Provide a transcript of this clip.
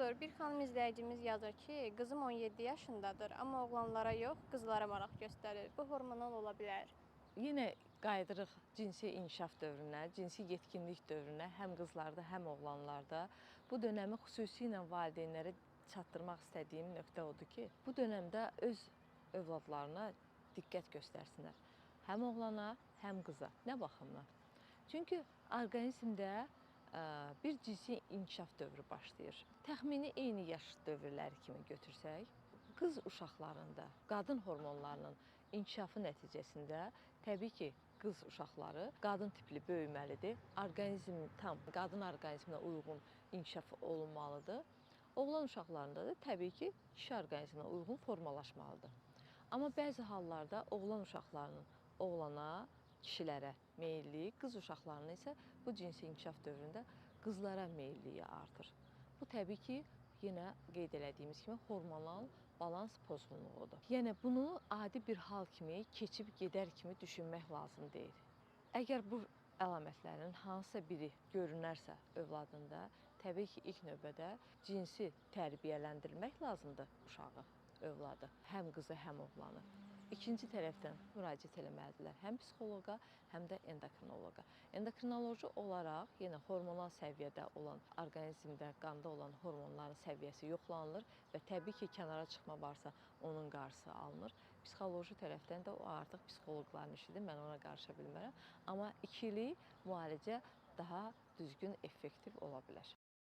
Doktor, bir xanım izləyicimiz yazır ki, qızım 17 yaşındadır, amma oğlanlara yox, qızlara maraq göstərir. Bu hormonal ola bilər. Yenə qayıdırıq cinsi inkişaf dövrünə, cinsi yetkinlik dövrünə, həm qızlarda, həm oğlanlarda. Bu dönəmi xüsusilə valideynlərə çatdırmaq istədiyim nöqtə odur ki, bu dönəmdə öz övladlarına diqqət göstərsinlər. Həm oğlana, həm qıza. Nə baxımdan? Çünki orqanizmdə bir cinsi inkişaf dövrü başlayır. Təxmini eyni yaş dövrləri kimi götürsək, qız uşaqlarında qadın hormonlarının inkişafı nəticəsində təbii ki, qız uşaqları qadın tipli böyüməlidir. Orqanizm tam qadın orqanizminə uyğun inkişaf olunmalıdır. Oğlan uşaqlarında da təbii ki, kişi orqanizminə uyğun formalaşmalıdır. Amma bəzi hallarda oğlan uşaqlarının oğlana, kişilərə meyilliyi, qız uşaqlarının isə bu cinsi inkişaf dövründə qızlara meyilliyi artır. Bu təbii ki, yenə qeyd elədiyimiz kimi hormonal balans pozğunluğudur. Yəni bunu adi bir hal kimi, keçib gedər kimi düşünmək lazım deyil. Əgər bu əlamətlərin hansısa biri görünərsə övladında, təbii ki, ilk növbədə cinsi tərbiyələndirmək lazımdır uşağı, övladı, həm qızı, həm oğlanı. İkinci tərəfdən müraciət eləməlidirlər həm psixoloqa, həm də endokrinoloqa. Endokrinoloji olaraq yenə hormonal səviyyədə olan, orqanizmdə, qanda olan hormonların səviyyəsi yoxlanılır və təbii ki, kənara çıxma varsa onun qarşısı alınır. Psixoloji tərəfdən də o artıq psixoloqların işidir, mən ona qarışa bilmərəm. Amma ikili müalicə daha düzgün, effektiv ola bilər.